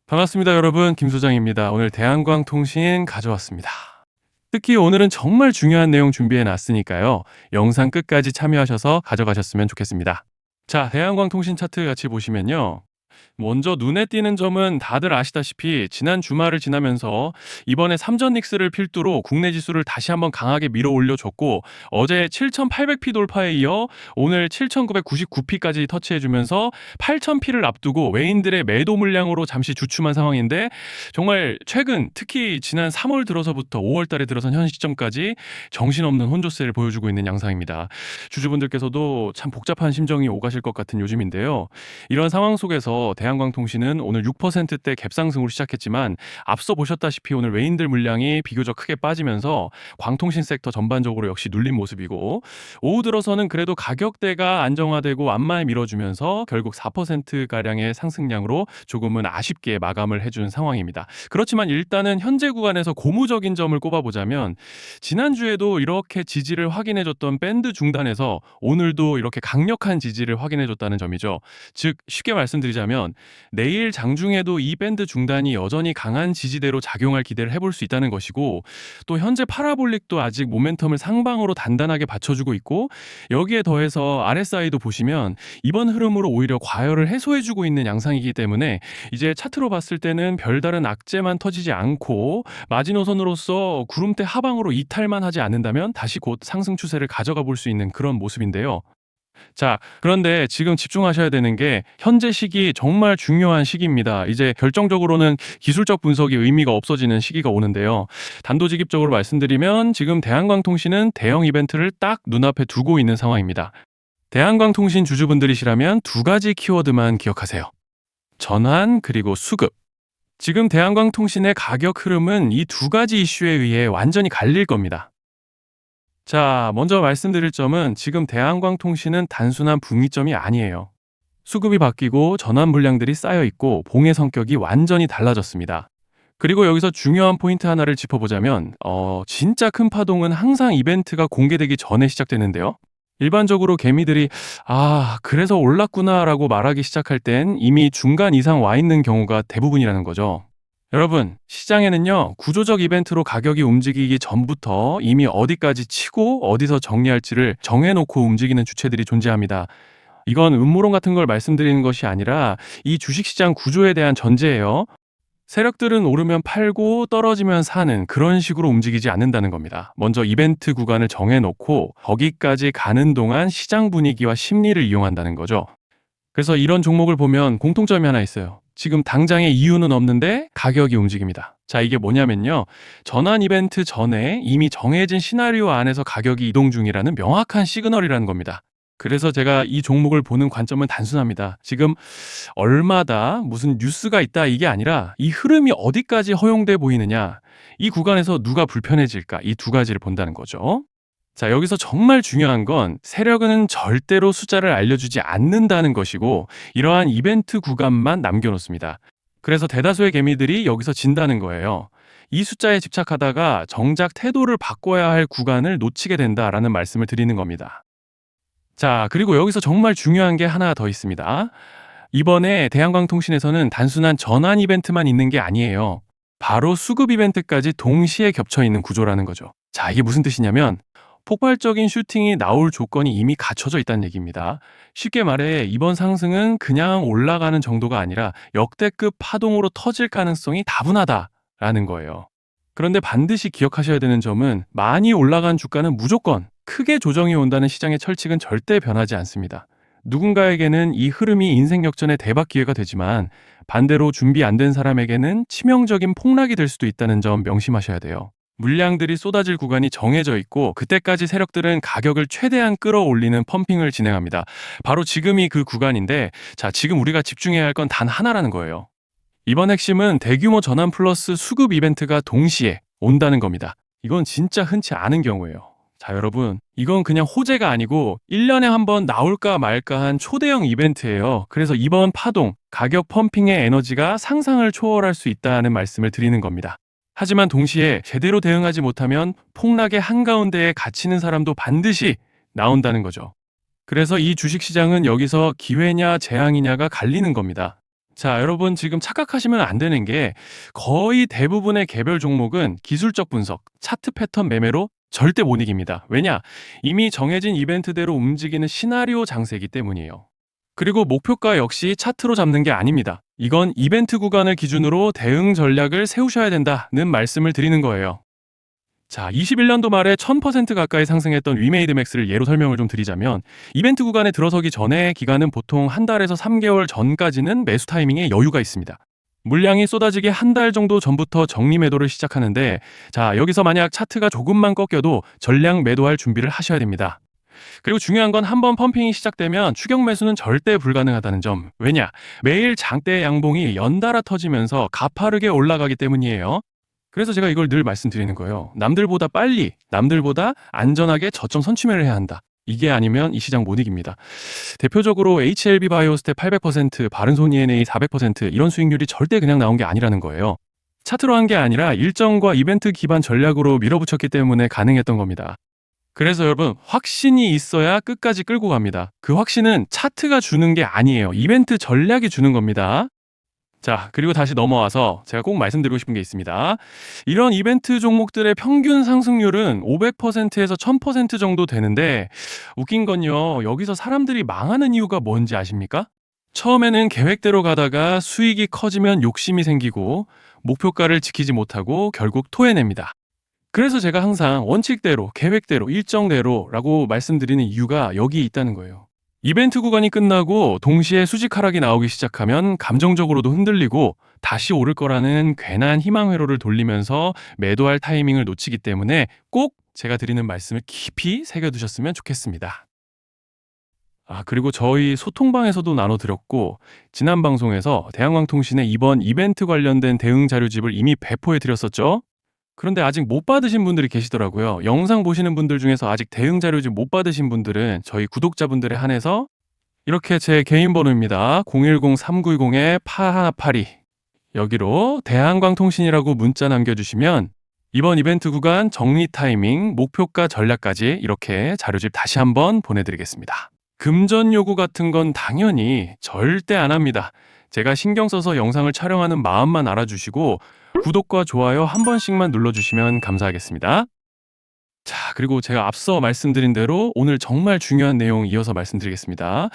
반갑습니다, 여러분. 김 소장입니다. 오늘 대한광통신 가져왔습니다. 특히 오늘은 정말 중요한 내용 준비해 놨으니까요. 영상 끝까지 참여하셔서 가져가셨으면 좋겠습니다. 자, 대한광통신 차트 같이 보시면요. 먼저 눈에 띄는 점은 다들 아시다시피 지난 주말을 지나면서 이번에 삼전 닉스를 필두로 국내 지수를 다시 한번 강하게 밀어 올려줬고, 어제 7,800p 돌파에 이어 오늘 7,999p까지 터치해주면서 8,000p를 앞두고 외인들의 매도 물량으로 잠시 주춤한 상황인데, 정말 최근 특히 지난 3월 들어서부터 5월 달에 들어선 현 시점까지 정신없는 혼조세를 보여주고 있는 양상입니다. 주주분들께서도 참 복잡한 심정이 오가실 것 같은 요즘인데요. 이런 상황 속에서 대한광통신은 오늘 6%대 갭상승으로 시작했지만, 앞서 보셨다시피 오늘 외인들 물량이 비교적 크게 빠지면서 광통신 섹터 전반적으로 역시 눌린 모습이고, 오후 들어서는 그래도 가격대가 안정화되고 완만히 밀어주면서 결국 4%가량의 상승량으로 조금은 아쉽게 마감을 해준 상황입니다. 그렇지만 일단은 현재 구간에서 고무적인 점을 꼽아보자면, 지난주에도 이렇게 지지를 확인해줬던 밴드 중단에서 오늘도 이렇게 강력한 지지를 확인해줬다는 점이죠. 즉 쉽게 말씀드리자면, 내일 장중에도 이 밴드 중단이 여전히 강한 지지대로 작용할 기대를 해볼 수 있다는 것이고, 또 현재 파라볼릭도 아직 모멘텀을 상방으로 단단하게 받쳐주고 있고, 여기에 더해서 RSI도 보시면 이번 흐름으로 오히려 과열을 해소해주고 있는 양상이기 때문에, 이제 차트로 봤을 때는 별다른 악재만 터지지 않고 마지노선으로서 구름대 하방으로 이탈만 하지 않는다면 다시 곧 상승 추세를 가져가 볼 수 있는 그런 모습인데요. 자, 그런데 지금 집중하셔야 되는 게 현재 시기 정말 중요한 시기입니다. 이제 결정적으로는 기술적 분석이 의미가 없어지는 시기가 오는데요. 단도직입적으로 말씀드리면 지금 대한광통신은 대형 이벤트를 딱 눈앞에 두고 있는 상황입니다. 대한광통신 주주분들이시라면 두 가지 키워드만 기억하세요. 전환 그리고 수급. 지금 대한광통신의 가격 흐름은 이 두 가지 이슈에 의해 완전히 갈릴 겁니다. 자, 먼저 말씀드릴 점은 지금 대한광통신은 단순한 붕이점이 아니에요. 수급이 바뀌고 전환 물량들이 쌓여 있고 봉의 성격이 완전히 달라졌습니다. 그리고 여기서 중요한 포인트 하나를 짚어보자면, 진짜 큰 파동은 항상 이벤트가 공개되기 전에 시작되는데요. 일반적으로 개미들이 그래서 올랐구나라고 말하기 시작할 땐 이미 중간 이상 와 있는 경우가 대부분이라는 거죠. 여러분, 시장에는요, 구조적 이벤트로 가격이 움직이기 전부터 이미 어디까지 치고 어디서 정리할지를 정해놓고 움직이는 주체들이 존재합니다. 이건 음모론 같은 걸 말씀드리는 것이 아니라 이 주식시장 구조에 대한 전제예요. 세력들은 오르면 팔고 떨어지면 사는 그런 식으로 움직이지 않는다는 겁니다. 먼저 이벤트 구간을 정해놓고 거기까지 가는 동안 시장 분위기와 심리를 이용한다는 거죠. 그래서 이런 종목을 보면 공통점이 하나 있어요. 지금 당장의 이유는 없는데 가격이 움직입니다. 자, 이게 뭐냐면요, 전환 이벤트 전에 이미 정해진 시나리오 안에서 가격이 이동 중이라는 명확한 시그널이라는 겁니다. 그래서 제가 이 종목을 보는 관점은 단순합니다. 지금 얼마다 무슨 뉴스가 있다 이게 아니라 이 흐름이 어디까지 허용돼 보이느냐, 이 구간에서 누가 불편해질까, 이 두 가지를 본다는 거죠. 자, 여기서 정말 중요한 건 세력은 절대로 숫자를 알려주지 않는다는 것이고, 이러한 이벤트 구간만 남겨놓습니다. 그래서 대다수의 개미들이 여기서 진다는 거예요. 이 숫자에 집착하다가 정작 태도를 바꿔야 할 구간을 놓치게 된다라는 말씀을 드리는 겁니다. 자, 그리고 여기서 정말 중요한 게 하나 더 있습니다. 이번에 대한광통신에서는 단순한 전환 이벤트만 있는 게 아니에요. 바로 수급 이벤트까지 동시에 겹쳐 있는 구조라는 거죠. 자, 이게 무슨 뜻이냐면, 폭발적인 슈팅이 나올 조건이 이미 갖춰져 있다는 얘기입니다. 쉽게 말해 이번 상승은 그냥 올라가는 정도가 아니라 역대급 파동으로 터질 가능성이 다분하다라는 거예요. 그런데 반드시 기억하셔야 되는 점은, 많이 올라간 주가는 무조건 크게 조정이 온다는 시장의 철칙은 절대 변하지 않습니다. 누군가에게는 이 흐름이 인생 역전의 대박 기회가 되지만, 반대로 준비 안 된 사람에게는 치명적인 폭락이 될 수도 있다는 점 명심하셔야 돼요. 물량들이 쏟아질 구간이 정해져 있고, 그때까지 세력들은 가격을 최대한 끌어올리는 펌핑을 진행합니다. 바로 지금이 그 구간인데, 자, 지금 우리가 집중해야 할 건 단 하나라는 거예요. 이번 핵심은 대규모 전환 플러스 수급 이벤트가 동시에 온다는 겁니다. 이건 진짜 흔치 않은 경우예요. 자, 여러분, 이건 그냥 호재가 아니고 1년에 한 번 나올까 말까한 초대형 이벤트예요. 그래서 이번 파동, 가격 펌핑의 에너지가 상상을 초월할 수 있다는 말씀을 드리는 겁니다. 하지만 동시에 제대로 대응하지 못하면 폭락의 한가운데에 갇히는 사람도 반드시 나온다는 거죠. 그래서 이 주식시장은 여기서 기회냐 재앙이냐가 갈리는 겁니다. 자, 여러분 지금 착각하시면 안 되는 게 거의 대부분의 개별 종목은 기술적 분석, 차트 패턴 매매로 절대 못 이깁니다. 왜냐? 이미 정해진 이벤트대로 움직이는 시나리오 장세이기 때문이에요. 그리고 목표가 역시 차트로 잡는 게 아닙니다. 이건 이벤트 구간을 기준으로 대응 전략을 세우셔야 된다는 말씀을 드리는 거예요. 자, 21년도 말에 1000% 가까이 상승했던 위메이드맥스를 예로 설명을 좀 드리자면 이벤트 구간에 들어서기 전에 기간은 보통 한 달에서 3개월 전까지는 매수 타이밍에 여유가 있습니다. 물량이 쏟아지기 한 달 정도 전부터 정리 매도를 시작하는데 자, 여기서 만약 차트가 조금만 꺾여도 전량 매도할 준비를 하셔야 됩니다. 그리고 중요한 건 한번 펌핑이 시작되면 추격 매수는 절대 불가능하다는 점. 왜냐? 매일 장대 양봉이 연달아 터지면서 가파르게 올라가기 때문이에요. 그래서 제가 이걸 늘 말씀드리는 거예요. 남들보다 빨리, 남들보다 안전하게 저점 선취매를 해야 한다. 이게 아니면 이 시장 못 이깁니다. 대표적으로 HLB 바이오스텝 800%, 바른손 ENA 400% 이런 수익률이 절대 그냥 나온 게 아니라는 거예요. 차트로 한 게 아니라 일정과 이벤트 기반 전략으로 밀어붙였기 때문에 가능했던 겁니다. 그래서 여러분, 확신이 있어야 끝까지 끌고 갑니다. 그 확신은 차트가 주는 게 아니에요. 이벤트 전략이 주는 겁니다. 자, 그리고 다시 넘어와서 제가 꼭 말씀드리고 싶은 게 있습니다. 이런 이벤트 종목들의 평균 상승률은 500%에서 1000% 정도 되는데 웃긴 건요. 여기서 사람들이 망하는 이유가 뭔지 아십니까? 처음에는 계획대로 가다가 수익이 커지면 욕심이 생기고 목표가를 지키지 못하고 결국 토해냅니다. 그래서 제가 항상 원칙대로, 계획대로, 일정대로라고 말씀드리는 이유가 여기 있다는 거예요. 이벤트 구간이 끝나고 동시에 수직 하락이 나오기 시작하면 감정적으로도 흔들리고 다시 오를 거라는 괜한 희망 회로를 돌리면서 매도할 타이밍을 놓치기 때문에 꼭 제가 드리는 말씀을 깊이 새겨두셨으면 좋겠습니다. 그리고 저희 소통방에서도 나눠드렸고 지난 방송에서 대한광통신의 이번 이벤트 관련된 대응 자료집을 이미 배포해 드렸었죠. 그런데 아직 못 받으신 분들이 계시더라고요. 영상 보시는 분들 중에서 아직 대응 자료집 못 받으신 분들은 저희 구독자분들에 한해서 이렇게 제 개인 번호입니다. 010-3920-8182 여기로 대한광통신이라고 문자 남겨주시면 이번 이벤트 구간 정리 타이밍, 목표가 전략까지 이렇게 자료집 다시 한번 보내드리겠습니다. 금전 요구 같은 건 당연히 절대 안 합니다. 제가 신경 써서 영상을 촬영하는 마음만 알아주시고 구독과 좋아요 한 번씩만 눌러주시면 감사하겠습니다. 자, 그리고 제가 앞서 말씀드린 대로 오늘 정말 중요한 내용 이어서 말씀드리겠습니다.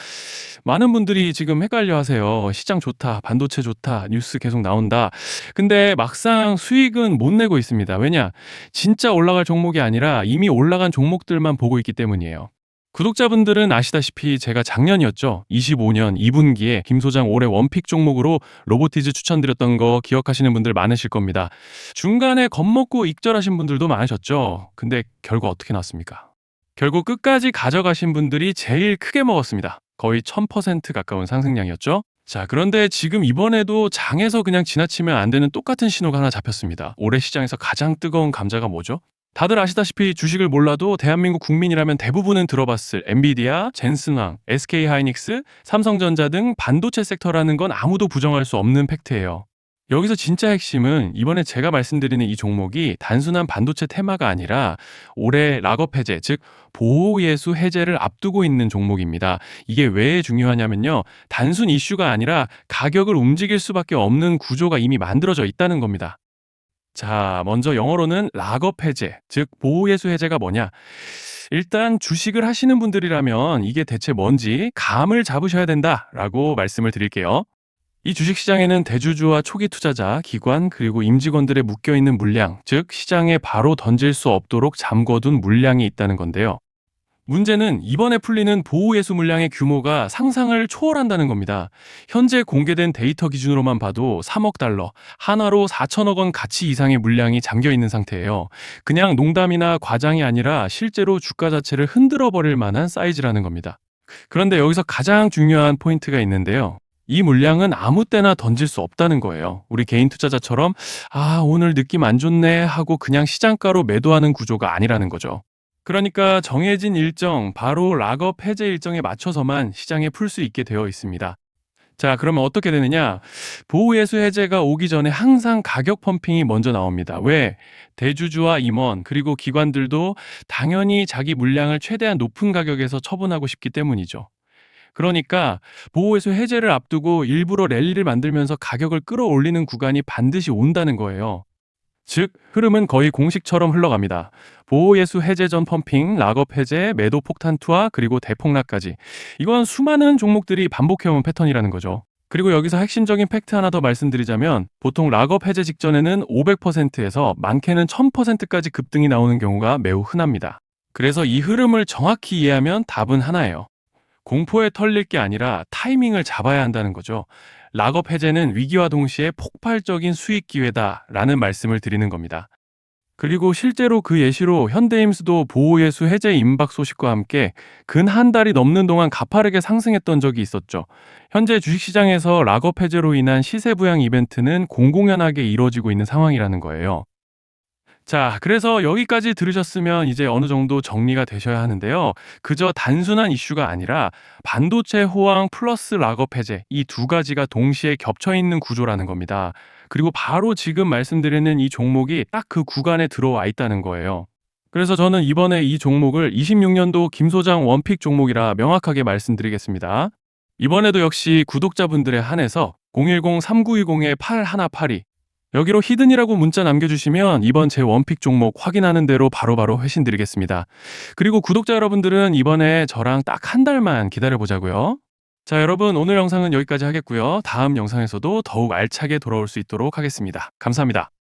많은 분들이 지금 헷갈려 하세요. 시장 좋다, 반도체 좋다, 뉴스 계속 나온다. 근데 막상 수익은 못 내고 있습니다. 왜냐? 진짜 올라갈 종목이 아니라 이미 올라간 종목들만 보고 있기 때문이에요. 구독자분들은 아시다시피 제가 작년이었죠. 25년 2분기에 김 소장 올해 원픽 종목으로 로보티즈 추천드렸던 거 기억하시는 분들 많으실 겁니다. 중간에 겁먹고 익절하신 분들도 많으셨죠. 근데 결과 어떻게 났습니까? 결국 끝까지 가져가신 분들이 제일 크게 먹었습니다. 거의 1000% 가까운 상승량이었죠. 자, 그런데 지금 이번에도 장에서 그냥 지나치면 안 되는 똑같은 신호가 하나 잡혔습니다. 올해 시장에서 가장 뜨거운 감자가 뭐죠? 다들 아시다시피 주식을 몰라도 대한민국 국민이라면 대부분은 들어봤을 엔비디아, 젠슨왕, SK하이닉스, 삼성전자 등 반도체 섹터라는 건 아무도 부정할 수 없는 팩트예요. 여기서 진짜 핵심은 이번에 제가 말씀드리는 이 종목이 단순한 반도체 테마가 아니라 올해 락업 해제, 즉 보호예수 해제를 앞두고 있는 종목입니다. 이게 왜 중요하냐면요. 단순 이슈가 아니라 가격을 움직일 수밖에 없는 구조가 이미 만들어져 있다는 겁니다. 자, 먼저 영어로는 락업 해제, 즉 보호예수 해제가 뭐냐? 일단 주식을 하시는 분들이라면 이게 대체 뭔지 감을 잡으셔야 된다라고 말씀을 드릴게요. 이 주식시장에는 대주주와 초기 투자자, 기관, 그리고 임직원들의 묶여있는 물량, 즉 시장에 바로 던질 수 없도록 잠궈둔 물량이 있다는 건데요. 문제는 이번에 풀리는 보호예수 물량의 규모가 상상을 초월한다는 겁니다. 현재 공개된 데이터 기준으로만 봐도 3억 달러, 한화로 4천억 원 가치 이상의 물량이 잠겨 있는 상태예요. 그냥 농담이나 과장이 아니라 실제로 주가 자체를 흔들어 버릴 만한 사이즈라는 겁니다. 그런데 여기서 가장 중요한 포인트가 있는데요. 이 물량은 아무 때나 던질 수 없다는 거예요. 우리 개인 투자자처럼 오늘 느낌 안 좋네 하고 그냥 시장가로 매도하는 구조가 아니라는 거죠. 그러니까 정해진 일정, 바로 락업 해제 일정에 맞춰서만 시장에 풀 수 있게 되어 있습니다. 자, 그러면 어떻게 되느냐? 보호예수 해제가 오기 전에 항상 가격 펌핑이 먼저 나옵니다. 왜? 대주주와 임원, 그리고 기관들도 당연히 자기 물량을 최대한 높은 가격에서 처분하고 싶기 때문이죠. 그러니까 보호회수 해제를 앞두고 일부러 랠리를 만들면서 가격을 끌어올리는 구간이 반드시 온다는 거예요. 즉, 흐름은 거의 공식처럼 흘러갑니다. 보호예수 해제 전 펌핑, 락업 해제, 매도 폭탄 투하, 그리고 대폭락까지. 이건 수많은 종목들이 반복해온 패턴이라는 거죠. 그리고 여기서 핵심적인 팩트 하나 더 말씀드리자면 보통 락업 해제 직전에는 500%에서 많게는 1000%까지 급등이 나오는 경우가 매우 흔합니다. 그래서 이 흐름을 정확히 이해하면 답은 하나예요. 공포에 털릴 게 아니라 타이밍을 잡아야 한다는 거죠. 락업 해제는 위기와 동시에 폭발적인 수익 기회다라는 말씀을 드리는 겁니다. 그리고 실제로 그 예시로 현대임수도 보호예수 해제 임박 소식과 함께 근 한 달이 넘는 동안 가파르게 상승했던 적이 있었죠. 현재 주식시장에서 락업 해제로 인한 시세 부양 이벤트는 공공연하게 이루어지고 있는 상황이라는 거예요. 자, 그래서 여기까지 들으셨으면 이제 어느 정도 정리가 되셔야 하는데요. 그저 단순한 이슈가 아니라 반도체 호황 플러스 락업 해제 이 두 가지가 동시에 겹쳐 있는 구조라는 겁니다. 그리고 바로 지금 말씀드리는 이 종목이 딱 그 구간에 들어와 있다는 거예요. 그래서 저는 이번에 이 종목을 26년도 김 소장 원픽 종목이라 명확하게 말씀드리겠습니다. 이번에도 역시 구독자분들에 한해서 010-3920-8182 여기로 히든이라고 문자 남겨주시면 이번 제 원픽 종목 확인하는 대로 바로바로 회신 드리겠습니다. 그리고 구독자 여러분들은 이번에 저랑 딱 한 달만 기다려보자고요. 자, 여러분 오늘 영상은 여기까지 하겠고요. 다음 영상에서도 더욱 알차게 돌아올 수 있도록 하겠습니다. 감사합니다.